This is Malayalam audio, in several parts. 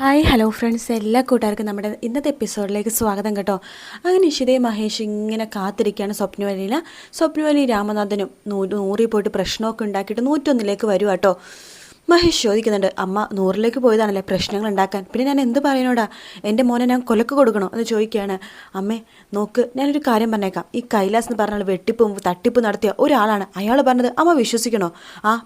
ഹായ് ഹലോ ഫ്രണ്ട്സ്, എല്ലാ കൂട്ടുകാർക്കും നമ്മുടെ ഇന്നത്തെ എപ്പിസോഡിലേക്ക് സ്വാഗതം കേട്ടോ. അങ്ങനെ ഇഷിതയും മഹേഷ് ഇങ്ങനെ കാത്തിരിക്കുകയാണ് സ്വപ്നവലി രാമനാഥനും നൂറിൽ പോയിട്ട് പ്രശ്നമൊക്കെ ഉണ്ടാക്കിയിട്ട് 101ലേക്ക് വരുക കേട്ടോ. മഹേഷ് ചോദിക്കുന്നുണ്ട്, അമ്മ 100ലേക്ക് പോയതാണല്ലേ പ്രശ്നങ്ങൾ ഉണ്ടാക്കാൻ, പിന്നെ ഞാൻ എന്ത് പറയണോടാ, എൻ്റെ മോനെ ഞാൻ കൊലക്ക് കൊടുക്കണോ എന്ന് ചോദിക്കുകയാണ്. അമ്മേ നോക്ക്, ഞാനൊരു കാര്യം പറഞ്ഞേക്കാം, ഈ കൈലാസ് എന്ന് പറഞ്ഞാൽ വെട്ടിപ്പും തട്ടിപ്പും നടത്തിയ ഒരാളാണ്. അയാൾ പറഞ്ഞത് അമ്മ വിശ്വസിക്കണോ?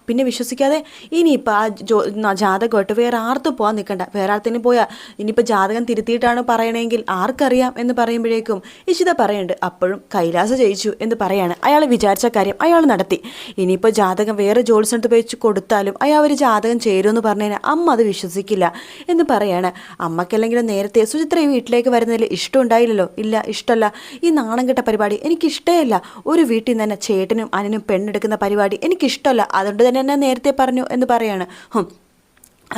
പിന്നെ വിശ്വസിക്കാതെ ഇനിയിപ്പോൾ ജാതകമായിട്ട് വേറെ ആർത്തും പോകാൻ നിൽക്കണ്ട. വേറെ ആർത്തേനും പോയാൽ ഇനിയിപ്പോൾ ജാതകം തിരുത്തിയിട്ടാണ് പറയണമെങ്കിൽ ആർക്കറിയാം എന്ന് പറയുമ്പോഴേക്കും ഇഷിത പറയുന്നുണ്ട്, അപ്പോഴും കൈലാസ് ജയിച്ചു എന്ന് പറയാണ്. അയാൾ വിചാരിച്ച കാര്യം അയാൾ നടത്തി. ഇനിയിപ്പോൾ ജാതകം വേറെ ജോത്സ്യനടുത്ത് വെച്ച് കൊടുത്താലും അയാൾ ജാതകം ചേരുമെന്ന് പറഞ്ഞു കഴിഞ്ഞാൽ അമ്മ അത് വിശ്വസിക്കില്ല എന്ന് പറയാണ്. അമ്മയ്ക്കല്ലെങ്കിലും നേരത്തെ സുചിത്ര ഈ വീട്ടിലേക്ക് വരുന്നതിൽ ഇഷ്ടം ഉണ്ടായില്ലല്ലോ. ഇല്ല, ഇഷ്ടമല്ല. ഈ നാണം കെട്ട പരിപാടി എനിക്കിഷ്ടമല്ല. ഒരു വീട്ടിൽ നിന്ന് തന്നെ ചേട്ടനും അനിനും പെണ്ണെടുക്കുന്ന പരിപാടി എനിക്കിഷ്ടമല്ല. അതുകൊണ്ട് തന്നെ ഞാൻ നേരത്തെ പറഞ്ഞു എന്ന് പറയാണ്.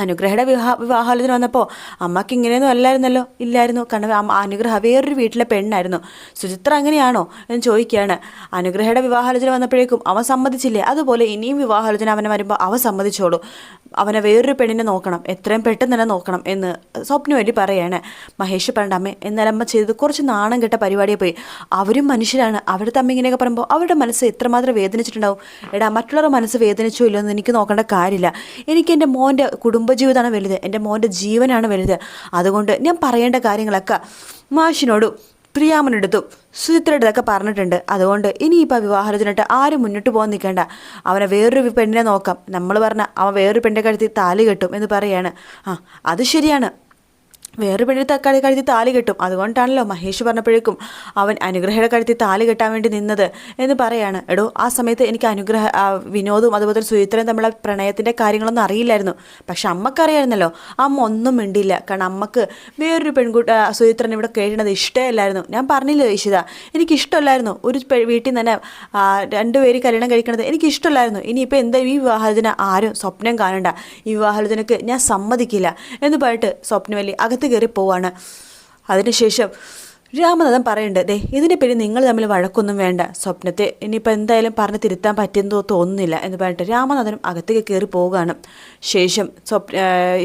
അനുഗ്രഹയുടെ വിവാഹാലോചന വന്നപ്പോൾ അമ്മയ്ക്ക് ഇങ്ങനെയൊന്നും അല്ലായിരുന്നല്ലോ. ഇല്ലായിരുന്നു. കാരണം അനുഗ്രഹ വേറൊരു വീട്ടിലെ പെണ്ണായിരുന്നു. സുചിത്ര അങ്ങനെയാണോ എന്ന് ചോദിക്കുകയാണ്. അനുഗ്രഹയുടെ വിവാഹാലോചന വന്നപ്പോഴേക്കും അവൻ സമ്മതിച്ചില്ലേ, അതുപോലെ ഇനിയും വിവാഹാലോചന അവനെ വരുമ്പോൾ അവൻ സമ്മതിച്ചോളൂ. അവനെ വേറൊരു പെണ്ണിനെ നോക്കണം, എത്രയും പെട്ടെന്ന് തന്നെ നോക്കണം എന്ന് സ്വപ്നവലി പറയാണ്. മഹേഷ് പറഞ്ഞ അമ്മേ, എന്നാലും അമ്മ ചെയ്തത് കുറച്ച് നാണം കെട്ട പരിപാടിയെ പോയി. അവരും മനുഷ്യരാണ്. അവർ തമ്മിൽ ഇങ്ങനെയൊക്കെ പറയുമ്പോൾ അവരുടെ മനസ്സ് എത്രമാത്രം വേദനിച്ചിട്ടുണ്ടാവും. എടാ, മറ്റുള്ളവരുടെ മനസ്സ് വേദനിച്ചോ ഇല്ലോ എന്ന് എനിക്ക് നോക്കേണ്ട കാര്യമില്ല. എനിക്ക് എൻ്റെ മോൻ്റെ കുടുംബജീവിതമാണ് വലുത്, എൻ്റെ മോൻ്റെ ജീവനാണ് വലുത്. അതുകൊണ്ട് ഞാൻ പറയേണ്ട കാര്യങ്ങളൊക്കെ മാഷിനോടും പ്രിയാമനെടുത്തും സുചിത്രയുടെതൊക്കെ പറഞ്ഞിട്ടുണ്ട്. അതുകൊണ്ട് ഇനിയിപ്പോൾ വിവാഹത്തിനിട്ട് ആരും മുന്നോട്ട് പോകാൻ നിൽക്കേണ്ട. അവനെ വേറൊരു പെണ്ണിനെ നോക്കാം. നമ്മൾ പറഞ്ഞാൽ അവൻ വേറൊരു പെണ്ണിനെ കഴുത്തി താലി കെട്ടും എന്ന് പറയാണ്. അത് ശരിയാണ്, വേറെ പെണ്ണിന് കഴുത്തി താലി കെട്ടും. അതുകൊണ്ടാണല്ലോ മഹേഷ് പറഞ്ഞപ്പോഴേക്കും അവൻ അനുഗ്രഹയുടെ കഴുത്തി താലി കെട്ടാൻ വേണ്ടി നിന്നത് എന്ന് പറയാണ്. എടോ, ആ സമയത്ത് എനിക്ക് വിനോദും അതുപോലെ സുചിത്രയും തമ്മിലുള്ള പ്രണയത്തിൻ്റെ കാര്യങ്ങളൊന്നും അറിയില്ലായിരുന്നു. പക്ഷെ അമ്മക്കറിയായിരുന്നല്ലോ. അമ്മ ഒന്നും മിണ്ടിയില്ല. കാരണം അമ്മക്ക് വേറൊരു സുചിത്രൻ ഇവിടെ കേൾക്കുന്നത് ഇഷ്ടമല്ലായിരുന്നു. ഞാൻ പറഞ്ഞില്ലേ ഇഷിത, എനിക്കിഷ്ടമല്ലായിരുന്നു. ഒരു വീട്ടിൽ നിന്ന് തന്നെ രണ്ടുപേര് കല്യാണം കഴിക്കണത് എനിക്കിഷ്ടമല്ലായിരുന്നു. ഇനിയിപ്പോൾ എന്താ ഈ വിവാഹാലോചന ആരും സ്വപ്നം കാണണ്ട. ഈ വിവാഹാലോചനക്ക് ഞാൻ സമ്മതിക്കില്ല എന്ന് പറഞ്ഞിട്ട് സ്വപ്നവലി അകത്ത് കയറി പോവാണ്. അതിനുശേഷം രാമനാഥൻ പറയുന്നുണ്ട്, ദേ ഇതിൻ്റെ പേര് നിങ്ങൾ തമ്മിൽ വഴക്കൊന്നും വേണ്ട. സ്വപ്നത്തെ ഇനിയിപ്പോൾ എന്തായാലും പറഞ്ഞ് തിരുത്താൻ പറ്റിയെന്ന് തോന്നുന്നില്ല എന്ന് പറഞ്ഞിട്ട് രാമനാഥനും അകത്തേക്ക് കയറി പോവുകയാണ്. ശേഷം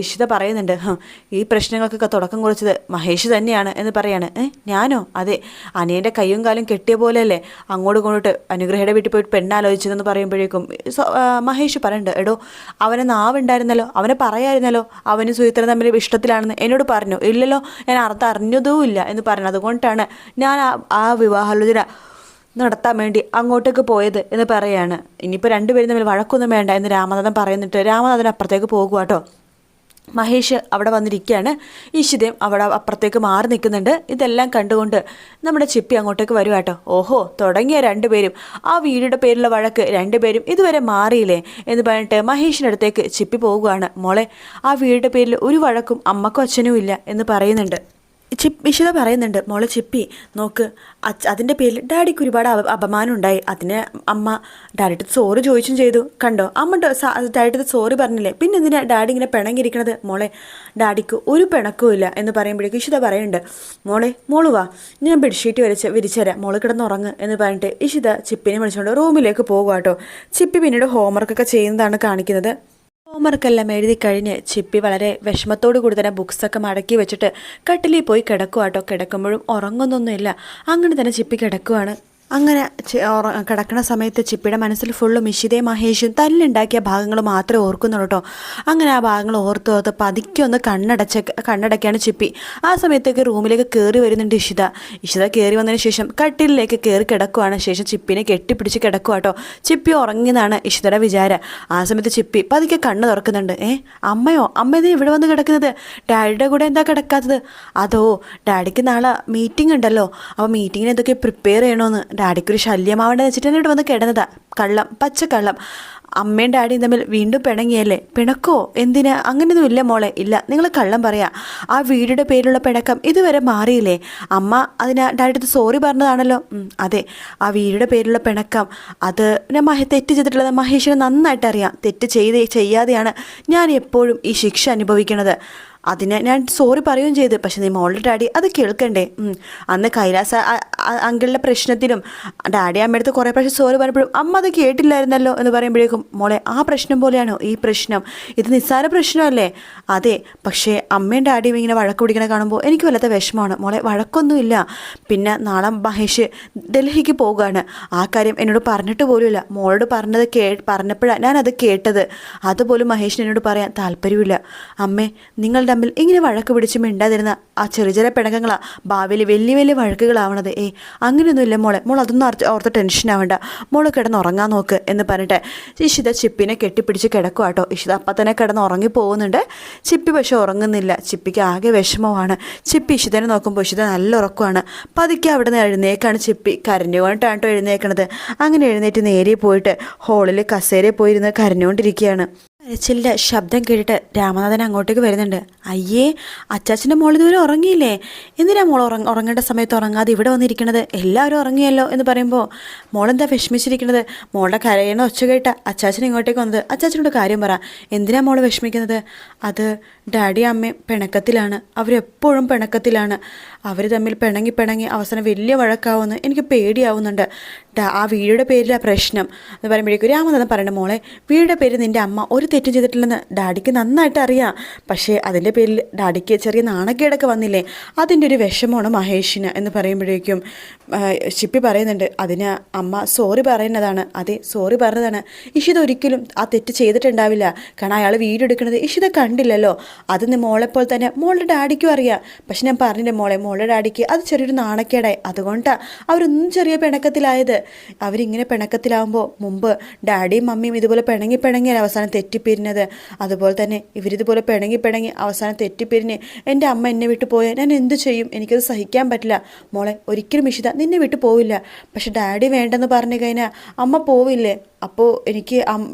ഇഷിത പറയുന്നുണ്ട്, ഈ പ്രശ്നങ്ങൾക്കൊക്കെ തുടക്കം കുറിച്ചത് മഹേഷ് തന്നെയാണ് എന്ന് പറയാണ്. ഞാനോ? അതെ, അനിയൻ്റെ കയ്യും കാലും കെട്ടിയ പോലെയല്ലേ അങ്ങോട്ട് കൊണ്ടിട്ട് അനുഗ്രഹയുടെ വീട്ടിൽ പോയിട്ട് പെണ്ണാലോചിച്ചതെന്ന് പറയുമ്പോഴേക്കും മഹേഷ് പറയുന്നുണ്ട്, എടോ അവനെ നാവുണ്ടായിരുന്നല്ലോ, അവനെ പറയായിരുന്നല്ലോ അവന് സുചിത്ര തമ്മിൽ ഇഷ്ടത്തിലാണെന്ന്. എന്നോട് പറഞ്ഞു ഇല്ലല്ലോ, ഞാൻ അർത്ഥം അറിഞ്ഞതുമില്ല എന്ന് പറഞ്ഞു. അതുകൊണ്ടാണ് ഞാൻ ആ വിവാഹാലോചന നടത്താൻ വേണ്ടി അങ്ങോട്ടേക്ക് പോയത് എന്ന് പറയാണ്. ഇനിയിപ്പോൾ രണ്ടുപേരും തമ്മിൽ വഴക്കൊന്നും വേണ്ട എന്ന് രാമനാഥൻ പറയുന്നിട്ട് രാമനാഥൻ അപ്പുറത്തേക്ക് പോകുക കേട്ടോ. മഹേഷ് അവിടെ വന്നിരിക്കുകയാണ്. ഇഷിതയും അവിടെ അപ്പുറത്തേക്ക് മാറി നിൽക്കുന്നുണ്ട്. ഇതെല്ലാം കണ്ടുകൊണ്ട് നമ്മുടെ ചിപ്പി അങ്ങോട്ടേക്ക് വരും കേട്ടോ. ഓഹോ, തുടങ്ങിയ രണ്ടുപേരും ആ വീടിൻ്റെ പേരിലുള്ള വഴക്ക് രണ്ടുപേരും ഇതുവരെ മാറിയില്ലേ എന്ന് പറഞ്ഞിട്ട് മഹേഷിൻ്റെ അടുത്തേക്ക് ചിപ്പി പോകുകയാണ്. മോളെ, ആ വീടിൻ്റെ പേരിൽ ഒരു വഴക്കും അമ്മക്കും അച്ഛനും ഇല്ല എന്ന് പറയുന്നുണ്ട്. ഇഷിത പറയുന്നുണ്ട്, മോളെ ചിപ്പി നോക്ക്, അതിൻ്റെ പേരിൽ ഡാഡിക്ക് ഒരുപാട് അപമാനം ഉണ്ടായി. അതിന് അമ്മ ഡാഡിയുടെ സോറി ചോദിച്ചും ചെയ്തു. കണ്ടോ, അമ്മ ഡാഡിയുടെ സോറി പറഞ്ഞില്ലേ, പിന്നെ എന്തിനാ ഡാഡി ഇങ്ങനെ പിണങ്ങിയിരിക്കണത്? മോളെ, ഡാഡിക്ക് ഒരു പിണക്കവും ഇല്ല എന്ന് പറയുമ്പോഴേക്കും ഇഷിത പറയുന്നുണ്ട്, മോള് വാ, ഞാൻ ബെഡ്ഷീറ്റ് വിരിച്ചുതരാം, മോള് കിടന്നുറങ്ങ് എന്ന് പറഞ്ഞിട്ട് ഇഷിത ചിപ്പിനെ വിളിച്ചുകൊണ്ട് റൂമിലേക്ക് പോകുക കേട്ടോ. ചിപ്പി പിന്നീട് ഹോംവർക്കൊക്കെ ചെയ്യുന്നതാണ് കാണിക്കുന്നത്. ഹോംവർക്കെല്ലാം എഴുതി കഴിഞ്ഞ് ചിപ്പി വളരെ വിഷമത്തോടു കൂടി തന്നെ ബുക്സൊക്കെ മടക്കി വെച്ചിട്ട് കട്ടിലിൽ പോയി കിടക്കുക കേട്ടോ. കിടക്കുമ്പോഴും ഉറങ്ങുന്നൊന്നുമില്ല. അങ്ങനെ തന്നെ ചിപ്പി കിടക്കുവാണ്. അങ്ങനെ കിടക്കുന്ന സമയത്ത് ചിപ്പിയുടെ മനസ്സിൽ ഫുള്ളും ഇഷിതയും മഹേഷും തല്ലുണ്ടാക്കിയ ഭാഗങ്ങൾ മാത്രമേ ഓർക്കുന്നുള്ളൂ കേട്ടോ. അങ്ങനെ ആ ഭാഗങ്ങൾ ഓർത്ത് പതുക്കെ ഒന്ന് കണ്ണടയ്ക്കാണ് ചിപ്പി. ആ സമയത്തേക്ക് റൂമിലേക്ക് കയറി വരുന്നുണ്ട് ഇഷിത കയറി വന്നതിന് ശേഷം കട്ടിലിലേക്ക് കയറി കിടക്കുവാണ്. ശേഷം ചിപ്പിനെ കെട്ടിപ്പിടിച്ച് കിടക്കുക കേട്ടോ. ചിപ്പി ഉറങ്ങിയതാണ് ഇഷിതയുടെ വിചാരം. ആ സമയത്ത് ചിപ്പി പതുക്കെ കണ്ണ് തുറക്കുന്നുണ്ട്. അമ്മ ഇത് ഇവിടെ വന്ന് കിടക്കുന്നത്? ഡാഡിയുടെ കൂടെ എന്താ കിടക്കാത്തത്? അതോ ഡാഡിക്ക് നാളെ മീറ്റിംഗ് ഉണ്ടല്ലോ, അപ്പോൾ മീറ്റിങ്ങിന് എന്തൊക്കെ പ്രിപ്പയർ ചെയ്യണമെന്ന് ഡാഡിക്കൊരു ശല്യമാവേണ്ടത് വെച്ചിട്ട് തന്നെ ഇവിടെ വന്ന് കിടന്നതാ. കള്ളം, പച്ചക്കള്ളം. അമ്മയും ഡാഡിയും തമ്മിൽ വീണ്ടും പിണങ്ങിയല്ലേ? പിണക്കോ? എന്തിനാ? അങ്ങനെയൊന്നും ഇല്ല മോളെ, ഇല്ല, നിങ്ങൾ കള്ളം പറയാ. ആ വീടിൻ്റെ പേരിലുള്ള പിണക്കം ഇതുവരെ മാറിയില്ലേ? അമ്മ അതിന് ഡാഡിയുടെ സോറി പറഞ്ഞതാണല്ലോ. അതെ, ആ വീടിൻ്റെ പേരിലുള്ള പിണക്കം അത് ഞാൻ തെറ്റ് ചെയ്തിട്ടുള്ളത് മഹേഷിനെ നന്നായിട്ട് അറിയാം. തെറ്റ് ചെയ്യാതെയാണ് ഞാൻ എപ്പോഴും ഈ ശിക്ഷ അനുഭവിക്കുന്നത്. അതിന് ഞാൻ സോറി പറയുകയും ചെയ്തു. പക്ഷെ നീ മോളുടെ ഡാഡി അത് കേൾക്കണ്ടേ? അന്ന് കൈലാസ അങ്കിളിൻ്റെ പ്രശ്നത്തിലും ഡാഡി അമ്മയടുത്ത് കുറേ പ്രാവശ്യം സോറി പറയുമ്പോഴും അമ്മ അത് കേട്ടില്ലായിരുന്നല്ലോ എന്ന് പറയുമ്പോഴേക്കും മോളെ ആ പ്രശ്നം പോലെയാണോ ഈ പ്രശ്നം? ഇത് നിസ്സാര പ്രശ്നമല്ലേ? അതെ, പക്ഷേ അമ്മയും ഡാഡിയും ഇങ്ങനെ വഴക്ക് പിടിക്കണ കാണുമ്പോൾ എനിക്ക് വല്ലാത്ത വിഷമമാണ് മോളെ. വഴക്കൊന്നുമില്ല. പിന്നെ നാളെ മഹേഷ് ഡൽഹിക്ക് പോകുകയാണ്. ആ കാര്യം എന്നോട് പറഞ്ഞിട്ട് പോലുമില്ല. മോളോട് പറഞ്ഞപ്പോഴാണ് ഞാനത് കേട്ടത്. അതുപോലും മഹേഷിന് എന്നോട് പറയാൻ താല്പര്യമില്ല. അമ്മേ, നിങ്ങൾ തമ്മിൽ ഇങ്ങനെ വഴക്ക് പിടിച്ച് മിണ്ടാതിരുന്ന ആ ചെറിയ ചെറിയ പിണക്കങ്ങളാ ഭാവിയിൽ വലിയ വലിയ വഴക്കുകളാവണത്. അങ്ങനെയൊന്നുമില്ല മോളെ. മോൾ അതൊന്നും ഓർത്ത് ടെൻഷൻ ആവണ്ട. മോള് കിടന്നുറങ്ങാൻ നോക്ക് എന്ന് പറഞ്ഞിട്ട് ഇഷിത ചിപ്പിനെ കെട്ടിപ്പിടിച്ച് കിടക്കുക കേട്ടോ. ഇഷിത അപ്പം തന്നെ കിടന്ന് ഉറങ്ങി പോകുന്നുണ്ട്. ചിപ്പി പക്ഷെ ഉറങ്ങുന്നില്ല. ചിപ്പിക്ക് ആകെ വിഷമമാണ്. ചിപ്പി ഇഷിതനെ നോക്കുമ്പോൾ ഇഷിത നല്ല ഉറക്കമാണ്. പതുക്കെ അവിടെ നിന്ന് എഴുന്നേക്കാണ്. ചിപ്പി കരഞ്ഞുകൊണ്ടിട്ടാണ് കേട്ടോ എഴുന്നേക്കണത്. അങ്ങനെ എഴുന്നേറ്റ് നേരെ പോയിട്ട് ഹോളിൽ കസേരയിൽ പോയിരുന്ന് കരഞ്ഞുകൊണ്ടിരിക്കുകയാണ്. കരച്ചിലിൻ്റെ ശബ്ദം കേട്ടിട്ട് രാമനാഥൻ അങ്ങോട്ടേക്ക് വരുന്നുണ്ട്. അയ്യേ, അച്ചാച്ചൻ്റെ മോൾ ഇതുവരെ ഉറങ്ങിയില്ലേ? എന്തിനാ മോൾ ഉറങ്ങേണ്ട സമയത്ത് ഉറങ്ങാതെ ഇവിടെ വന്നിരിക്കണത്? എല്ലാവരും ഉറങ്ങിയല്ലോ എന്ന് പറയുമ്പോൾ മോളെന്താ വിഷമിച്ചിരിക്കുന്നത്? മോളുടെ കരയണ ഒച്ച കേട്ട അച്ചാച്ചൻ ഇങ്ങോട്ടേക്ക് വന്നത്. അച്ചാച്ചനോട് കാര്യം പറ. എന്തിനാ മോൾ വിഷമിക്കുന്നത്? അത് ഡാഡി അമ്മയും പിണക്കത്തിലാണ്. അവരെപ്പോഴും പിണക്കത്തിലാണ്. അവർ തമ്മിൽ പിണങ്ങി അവസാനം വലിയ വഴക്കാവുമെന്ന് എനിക്ക് പേടിയാവുന്നുണ്ട്. ആ വീടിയുടെ പേരിലാണ് പ്രശ്നം എന്ന് പറയുമ്പോഴേക്കും രാമനാഥൻ പറയണ്ട, മോളെ വീടിൻ്റെ പേര് നിൻ്റെ അമ്മ ഒരു തെറ്റും ചെയ്തിട്ടില്ലെന്ന് ഡാഡിക്ക് നന്നായിട്ട് അറിയാം. പക്ഷേ അതിൻ്റെ പേരിൽ ഡാഡിക്ക് ചെറിയ നാണക്കേടൊക്കെ വന്നില്ലേ, അതിൻ്റെ ഒരു വിഷമമാണ് മഹേഷിന് എന്ന് പറയുമ്പോഴേക്കും ചിപ്പി പറയുന്നുണ്ട്, അതിന് അമ്മ സോറി പറയുന്നതാണ്. അതെ, സോറി പറഞ്ഞതാണ്. ഇഷിത ഒരിക്കലും ആ തെറ്റ് ചെയ്തിട്ടുണ്ടാവില്ല. കാരണം അയാൾ വീഡിയോ എടുക്കുന്നത് ഇഷിത കണ്ടില്ലല്ലോ. അത് മോളെപ്പോൾ തന്നെ മോളുടെ ഡാഡിക്കും അറിയാം. പക്ഷെ ഞാൻ പറഞ്ഞില്ലേ മോളെ, മോളുടെ ഡാഡിക്ക് അത് ചെറിയൊരു നാണക്കേടായി. അതുകൊണ്ടാണ് അവരൊന്നും ചെറിയ പിണക്കത്തിലായത്. അവരിങ്ങനെ പിണക്കത്തിലാവുമ്പോൾ മുമ്പ് ഡാഡിയും മമ്മിയും ഇതുപോലെ പിണങ്ങിയാണ് അവസാനം തെറ്റിപ്പിരിഞ്ഞത്. അതുപോലെ തന്നെ ഇവരിതുപോലെ പിണങ്ങി അവസാനം തെറ്റിപ്പിരിഞ്ഞ് എൻ്റെ അമ്മ എന്നെ വിട്ടു പോയാൽ ഞാൻ എന്ത് ചെയ്യും? എനിക്കത് സഹിക്കാൻ പറ്റില്ല. മോളെ, ഒരിക്കലും ഇഷിത നിന്നെ വിട്ടു പോവില്ല. പക്ഷെ ഡാഡി വേണ്ടെന്ന് പറഞ്ഞു കഴിഞ്ഞാൽ അമ്മ പോവില്ലേ? അപ്പോൾ എനിക്ക്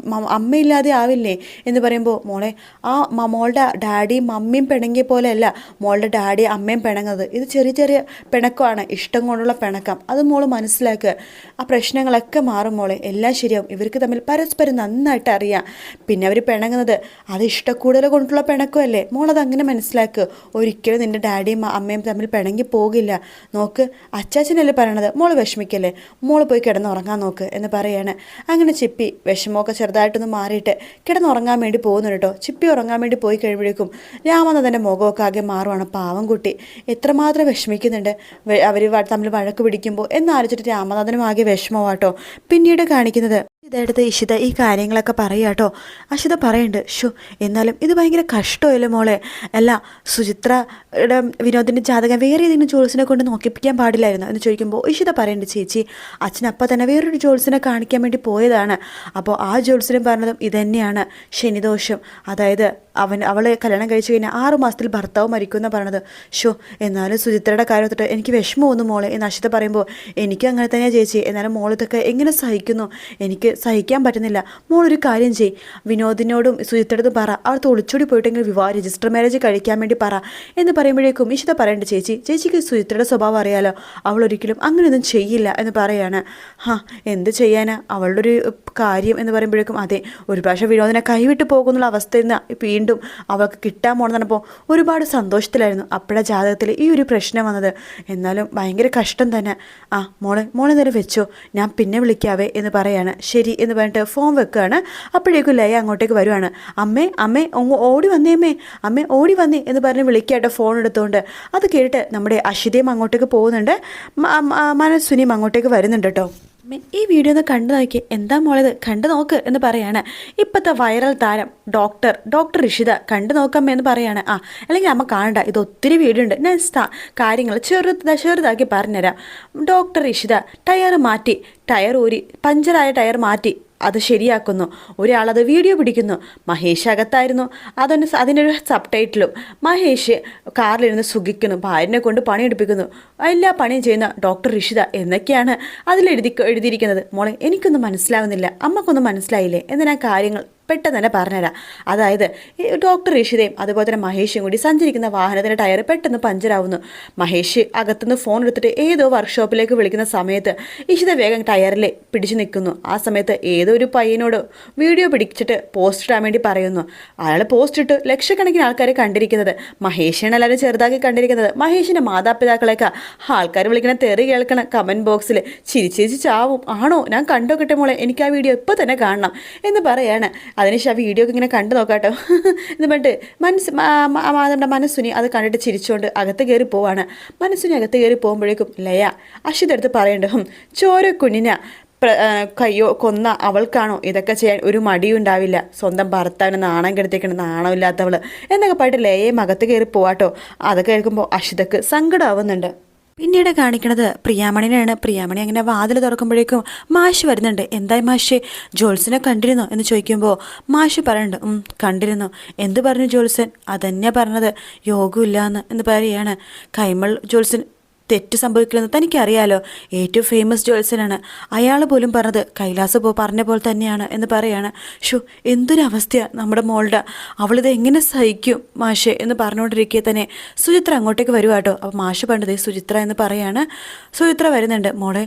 അമ്മയില്ലാതെ ആവില്ലേ എന്ന് പറയുമ്പോൾ മോളെ, ആ മോളുടെ ഡാഡിയും മമ്മിയും പിണങ്ങിയ പോലെയല്ല മോളുടെ ഡാഡി അമ്മയും പിണങ്ങുന്നത്. ഇത് ചെറിയ ചെറിയ പിണക്കമാണ്, ഇഷ്ടം കൊണ്ടുള്ള പിണക്കം. അത് മോള് മനസ്സിലാക്കുക. ആ പ്രശ്നങ്ങളൊക്കെ മാറും മോളെ, എല്ലാം ശരിയാവും. ഇവർക്ക് തമ്മിൽ പരസ്പരം നന്നായിട്ട് അറിയാം. പിന്നെ അവർ പിണങ്ങുന്നത് അത് ഇഷ്ടക്കൂടുതൽ കൊണ്ടുള്ള പിണക്കമല്ലേ? മോളത് അങ്ങനെ മനസ്സിലാക്കുക. ഒരിക്കലും നിൻ്റെ ഡാഡിയും അമ്മയും തമ്മിൽ പിണങ്ങി പോകില്ല. നോക്ക്, അച്ചാച്ചനല്ലേ പറയണത്, മോള് വിഷമിക്കല്ലേ, മോള് പോയി കിടന്നുറങ്ങാൻ നോക്ക് എന്ന് പറയാണ്. അങ്ങനെ ചിപ്പി വിഷമമൊക്കെ ചെറുതായിട്ടൊന്ന് മാറിയിട്ട് കിടന്നുറങ്ങാൻ വേണ്ടി പോകുന്നുണ്ട് കേട്ടോ. ചിപ്പി ഉറങ്ങാൻ വേണ്ടി പോയി കഴിയുമ്പോഴേക്കും രാമനാഥൻ്റെ മുഖമൊക്കെ ആകെ മാറുവാണ്. പാവം കുട്ടി എത്രമാത്രം വിഷമിക്കുന്നുണ്ട് അവർ തമ്മിൽ വഴക്ക് പിടിക്കുമ്പോൾ എന്നാലോചിച്ചിട്ട് രാമനാഥനും ആകെ വിഷമമാട്ടോ. പിന്നീട് കാണിക്കുന്നത് ഇതെടുത്ത് ഇഷിത ഈ കാര്യങ്ങളൊക്കെ പറയുക കേട്ടോ. അഷിത പറയുന്നുണ്ട്, ഷോ എന്നാലും ഇത് ഭയങ്കര കഷ്ടമല്ലേ മോളെ? അല്ല, സുചിത്രയുടെ വിനോദിൻ്റെ ജാതകം വേറെ ഏതെങ്കിലും ജോത്സ്യനെ കൊണ്ട് നോക്കിപ്പിക്കാൻ പാടില്ലായിരുന്നു എന്ന് ചോദിക്കുമ്പോൾ ഇഷിത പറയുന്നുണ്ട്, ചേച്ചി അച്ഛനപ്പം തന്നെ വേറൊരു ജോത്സ്യനെ കാണിക്കാൻ വേണ്ടി പോയതാണ്. അപ്പോൾ ആ ജോത്സ്യനും പറഞ്ഞതും ഇതന്നെയാണ്, ശനിദോഷം. അതായത് അവളെ കല്യാണം കഴിച്ചു കഴിഞ്ഞാൽ 6 മാസത്തിൽ ഭർത്താവ് മരിക്കുമെന്ന് പറഞ്ഞത്. ഷോ എന്നാലും സുചിത്രയുടെ കാര്യം തൊട്ട് എനിക്ക് വിഷമമൊന്നും മോളെ എന്ന് അഷിത പറയുമ്പോൾ എനിക്കും അങ്ങനെ തന്നെയാണ് ചേച്ചി. എന്നാലും മോളിതൊക്കെ എങ്ങനെ സഹിക്കുന്നു? എനിക്ക് സഹിക്കാൻ പറ്റുന്നില്ല. മോളൊരു കാര്യം ചെയ്യ്, വിനോദിനോടും സുചിത്രടും പറ, അവർക്ക് ഒളിച്ചോടി പോയിട്ടെങ്കിൽ രജിസ്റ്റർ മാരേജ് കഴിക്കാൻ വേണ്ടി പറ എന്ന് പറയുമ്പോഴേക്കും ഇഷിത പറയേണ്ട, ചേച്ചിക്ക് സുചിത്രയുടെ സ്വഭാവം അറിയാലോ, അവളൊരിക്കലും അങ്ങനെയൊന്നും ചെയ്യില്ല എന്ന് പറയാണ്. എന്ത് ചെയ്യാനാ, അവളുടെ ഒരു കാര്യം എന്ന് പറയുമ്പോഴേക്കും അതെ, ഒരു പ്രാവശ്യം വിനോദിനെ കൈവിട്ട് പോകുന്നുള്ള അവസ്ഥയിൽ നിന്ന് വീണ്ടും അവൾക്ക് കിട്ടാൻ പോകണമെന്നപ്പോൾ ഒരുപാട് സന്തോഷത്തിലായിരുന്നു. അപ്പോഴാണ് ജാതകത്തിൽ ഈ ഒരു പ്രശ്നം വന്നത്. എന്നാലും ഭയങ്കര കഷ്ടം തന്നെ. മോളെ നേരം വെച്ചോ, ഞാൻ പിന്നെ വിളിക്കാവേ എന്ന് പറയാണ്. ശരി എന്ന് പറഞ്ഞിട്ട് ഫോൺ വെക്കുകയാണ്. അപ്പോഴേക്കും ലയ അങ്ങോട്ടേക്ക് വരുവാണ്. അമ്മേ ഓടി വന്നേ അമ്മേ ഓടി വന്നേ എന്ന് പറഞ്ഞ് വിളിക്കാട്ടോ ഫോൺ എടുത്തുകൊണ്ട്. അത് കേട്ടിട്ട് നമ്മുടെ അഷിതയും അങ്ങോട്ടേക്ക് പോകുന്നുണ്ട്. മനസ്സുനിയും അങ്ങോട്ടേക്ക് വരുന്നുണ്ട് കേട്ടോ. ഈ വീഡിയോ ഒന്ന് കണ്ടു നോക്കി, എന്താ മോളത് കണ്ടു നോക്ക് എന്ന് പറയാണ്. ഇപ്പോഴത്തെ വൈറൽ താരം ഡോക്ടർ ഇഷിത കണ്ടു നോക്കാമേ എന്ന് പറയാണ്. അല്ലെങ്കിൽ അമ്മ കാണണ്ട, ഇത് ഒത്തിരി വീഡിയോ ഉണ്ട്, ഞാൻ കാര്യങ്ങൾ ചെറുതാക്കി പറഞ്ഞുതരാം. ഡോക്ടർ ഇഷിത ടയർ ഊരി പഞ്ചറായ ടയർ മാറ്റി അത് ശരിയാക്കുന്നു. ഒരാളത് വീഡിയോ പിടിക്കുന്നു. മഹേഷ് അകത്തായിരുന്നു. അതിനൊരു സബ് ടൈറ്റിലും മഹേഷ് കാറിലിരുന്ന് സുഖിക്കുന്നു, ഭാര്യനെ കൊണ്ട് പണിയെടുപ്പിക്കുന്നു, എല്ലാ പണിയും ചെയ്യുന്ന ഡോക്ടർ ഇഷിത എന്നൊക്കെയാണ് അതിലെഴുതിയിരിക്കുന്നത്. മോളെ, എനിക്കൊന്നും മനസ്സിലാവുന്നില്ല, അമ്മക്കൊന്നും മനസ്സിലായില്ലേ എന്ന് ഞാൻ കാര്യങ്ങൾ പെട്ടെന്ന് തന്നെ പറഞ്ഞുതരാം. അതായത് ഈ ഡോക്ടർ ഇഷിതയും അതുപോലെ തന്നെ മഹേഷും കൂടി സഞ്ചരിക്കുന്ന വാഹനത്തിൻ്റെ ടയർ പെട്ടെന്ന് പഞ്ചറാവുന്നു. മഹേഷ് അകത്തുനിന്ന് ഫോൺ എടുത്തിട്ട് ഏതോ വർക്ക്ഷോപ്പിലേക്ക് വിളിക്കുന്ന സമയത്ത് ഇഷിത വേഗം ടയറിൽ പിടിച്ചു നിൽക്കുന്നു. ആ സമയത്ത് ഏതോ ഒരു പയ്യനോട് വീഡിയോ പിടിച്ചിട്ട് പോസ്റ്റ് ഇടാൻ വേണ്ടി പറയുന്നു. അയാൾ പോസ്റ്റ് ഇട്ട് ലക്ഷക്കണക്കിന് ആൾക്കാരെ കണ്ടിരിക്കുന്നത്. മഹേഷിനെ എല്ലാവരും ചെറുതാക്കി കണ്ടിരിക്കുന്നത്. മഹേഷിൻ്റെ മാതാപിതാക്കളെയൊക്കെ ആൾക്കാർ വിളിക്കണ തെറി കേൾക്കണം കമൻറ്റ് ബോക്സിൽ ചിരിച്ചേച്ചി ചാവും. ആണോ, ഞാൻ കണ്ടോക്കട്ടെ മോളെ, എനിക്ക് ആ വീഡിയോ ഇപ്പോൾ തന്നെ കാണണം എന്ന് പറയാണ്. അതിനുശേഷം ആ വീഡിയോ ഒക്കെ ഇങ്ങനെ കണ്ടു നോക്കാട്ടോ എന്ന് പറഞ്ഞിട്ട് നമ്മുടെ മനസ്സുനി അത് കണ്ടിട്ട് ചിരിച്ചുകൊണ്ട് അകത്ത് കയറി പോവാണ്. മനസ്സുനി അകത്ത് കയറി പോകുമ്പോഴേക്കും ലയ അഷിതെടുത്ത് പറയണ്ടോ, ചോരക്കുഞ്ഞിനെ കയ്യോ കൊന്ന അവൾക്കാണോ ഇതൊക്കെ ചെയ്യാൻ ഒരു മടിയുണ്ടാവില്ല, സ്വന്തം ഭർത്താവിന് നാണം കെടുത്തേക്കണ നാണമില്ലാത്തവൾ എന്നൊക്കെ പറഞ്ഞിട്ട് ലയയും അകത്ത് കയറി പോവാട്ടോ. അതൊക്കെ കേൾക്കുമ്പോൾ അഷിതക്ക് സങ്കടമാവുന്നുണ്ട്. പിന്നീട് കാണിക്കണത് പ്രിയാമണിനാണ്. പ്രിയാമണി അങ്ങനെ വാതിൽ തുറക്കുമ്പോഴേക്കും മാഷ് വരുന്നുണ്ട്. എന്തായി മാഷ്, ജോത്സനെ കണ്ടിരുന്നോ എന്ന് ചോദിക്കുമ്പോൾ മാഷ് പറയുന്നുണ്ട്, കണ്ടിരുന്നു. എന്ത് പറഞ്ഞു ജോത്സൻ? അതന്നെ പറഞ്ഞത്, യോഗമില്ലാന്ന് എന്ന് പറയുകയാണ്. കൈമൾ ജോത്സൻ തെറ്റ് സംഭവിക്കില്ലെന്ന് തനിക്കറിയാലോ, ഏറ്റവും ഫേമസ് ജോത്സനാണ്, അയാൾ പോലും പറഞ്ഞത് കൈലാസ് പറഞ്ഞ പോലെ തന്നെയാണ് എന്ന് പറയാണ്. ഷോ, എന്തൊരവസ്ഥയാണ് നമ്മുടെ മോളുടെ, അവളിത് എങ്ങനെ സഹിക്കും മാഷെ എന്ന് പറഞ്ഞുകൊണ്ടിരിക്കെ തന്നെ സുചിത്ര അങ്ങോട്ടേക്ക് വരുവാട്ടോ. അപ്പോൾ മാഷ് പണ്ടത് സുചിത്ര എന്ന് പറയാണ്. സുചിത്ര വരുന്നുണ്ട്. മോളെ,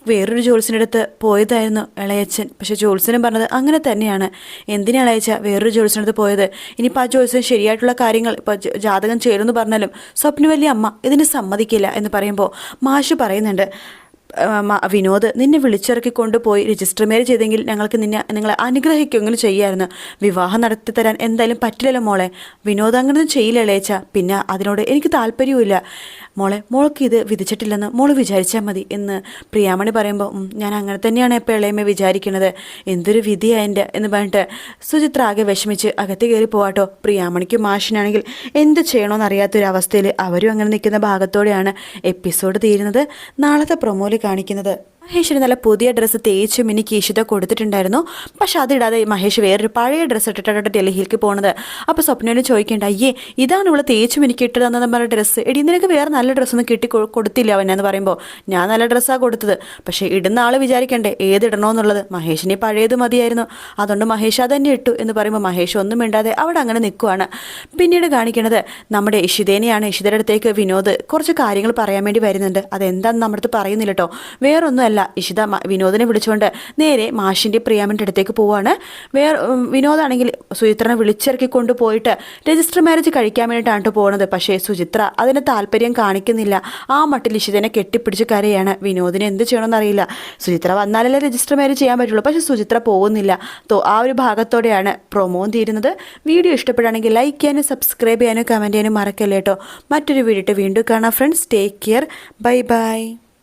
വേറൊരു ജോത്സ്യൻ്റെ അടുത്ത് പോയതായിരുന്നു ഇളയച്ചൻ, പക്ഷെ ജോത്സ്യനും പറഞ്ഞത് അങ്ങനെ തന്നെയാണ്. എന്തിനാ ഇളയച്ച വേറൊരു ജോത്സ്യൻ്റെ അടുത്ത് പോയത്? ഇനിയിപ്പോൾ ആ ജോത്സ്യൻ ശരിയായിട്ടുള്ള കാര്യങ്ങൾ ഇപ്പോൾ ജാതകം ചേരുമെന്ന് പറഞ്ഞാലും സ്വപ്നവല്ലി അമ്മ ഇതിന് സമ്മതിക്കില്ല എന്ന് പറയുമ്പോൾ മാഷ് പറയുന്നുണ്ട്, വിനോദ് നിന്നെ വിളിച്ചിറക്കി കൊണ്ടുപോയി രജിസ്റ്റർ മാരേജ് ചെയ്തെങ്കിൽ നിങ്ങളെ അനുഗ്രഹിക്കുമെങ്കിലും ചെയ്യാമായിരുന്നു. വിവാഹം നടത്തി തരാൻ എന്തായാലും പറ്റില്ലല്ലോ മോളെ. വിനോദ് അങ്ങനെയൊന്നും ചെയ്യില്ല ഇളയച്ച. പിന്നെ അതിനോട് എനിക്ക് താല്പര്യവുമില്ല മോളെ. മോൾക്ക് ഇത് വിധിച്ചിട്ടില്ലെന്ന് മോള് വിചാരിച്ചാൽ മതി എന്ന് പ്രിയാമണി പറയുമ്പോൾ ഞാൻ അങ്ങനെ തന്നെയാണ് ഇപ്പോൾ ഇളയമ്മ വിചാരിക്കുന്നത്. എന്തൊരു വിധിയാണ് എൻ്റെ എന്ന് പറഞ്ഞിട്ട് സുചിത്ര ആകെ വിഷമിച്ച് അകത്ത് കയറി പോവാട്ടോ. പ്രിയാമണിക്കും മാഷിനാണെങ്കിൽ എന്ത് ചെയ്യണമെന്നറിയാത്തൊരവസ്ഥയിൽ അവരും അങ്ങനെ നിൽക്കുന്ന ഭാഗത്തോടെയാണ് എപ്പിസോഡ് തീരുന്നത്. നാളത്തെ പ്രൊമോയിൽ കാണിക്കുന്നത് മഹേഷിന് നല്ല പുതിയ ഡ്രസ്സ് തേച്ച് മിനിക്ക് ഇഷിത കൊടുത്തിട്ടുണ്ടായിരുന്നു. പക്ഷെ അതിടാതെ മഹേഷ് വേറൊരു പഴയ ഡ്രസ്സ് ഇട്ടിട്ടാണ് ഡൽഹിയിലേക്ക് പോകുന്നത്. അപ്പോൾ സ്വപ്നേനെ ചോദിക്കേണ്ട, അയ്യേ ഇതാണ് ഇവിടെ തേച്ച് മിനിക്ക് ഇട്ടതെന്ന് പറഞ്ഞ ഡ്രസ്സ്, എടി നിനക്ക് വേറെ നല്ല ഡ്രസ്സൊന്നും കൊടുത്തില്ല അവനെന്ന് പറയുമ്പോൾ ഞാൻ നല്ല ഡ്രസ്സാണ് കൊടുത്തത്, പക്ഷേ ഇടുന്ന ആൾ വിചാരിക്കണ്ടേ ഏതിടണമെന്നുള്ളത്. മഹേഷിനെ പഴയത് മതിയായിരുന്നു, അതുകൊണ്ട് മഹേഷ് അതന്നെ ഇട്ടു എന്ന് പറയുമ്പോൾ മഹേഷ് ഒന്നും മിണ്ടാതെ അവിടെ അങ്ങനെ നിൽക്കുവാണ്. പിന്നീട് കാണിക്കുന്നത് നമ്മുടെ ഇഷിതേനെയാണ്. ഇഷിതയുടെ അടുത്തേക്ക് വിനോദ് കുറച്ച് കാര്യങ്ങൾ പറയാൻ വേണ്ടി വരുന്നുണ്ട്. അതെന്താണെന്ന് നമ്മുടെ അടുത്ത് പറയുന്നില്ല കേട്ടോ. വേറൊന്നുമല്ല, ഇഷിത വിനോദിനെ വിളിച്ചുകൊണ്ട് നേരെ മാഷിൻ്റെ പ്രിയാമൻ്റെ അടുത്തേക്ക് പോവാണ്. വിനോദാണെങ്കിൽ സുചിത്രനെ വിളിച്ചിറക്കി കൊണ്ടുപോയിട്ട് രജിസ്റ്റർ മാരേജ് കഴിക്കാൻ വേണ്ടിയിട്ടാണ് പോകുന്നത്. പക്ഷേ സുചിത്ര അതിന് താല്പര്യം കാണിക്കുന്നില്ല. ആ മട്ടിൽ ഇഷിതനെ കെട്ടിപ്പിടിച്ച് കരയാണ്. വിനോദിനെ എന്ത് ചെയ്യണമെന്നറിയില്ല. സുചിത്ര വന്നാലല്ലേ രജിസ്റ്റർ മാരേജ് ചെയ്യാൻ പറ്റുള്ളൂ. പക്ഷേ സുചിത്ര പോകുന്നില്ല. ആ ഒരു ഭാഗത്തോടെയാണ് പ്രൊമോ തീരുന്നത്. വീഡിയോ ഇഷ്ടപ്പെടുകയാണെങ്കിൽ ലൈക്ക് ചെയ്യാനും സബ്സ്ക്രൈബ് ചെയ്യാനും കമൻറ്റ് ചെയ്യാനും മറക്കല്ലേ കേട്ടോ. മറ്റൊരു വീഡിയോ വീണ്ടും കാണാം friends. Take care. Bye bye.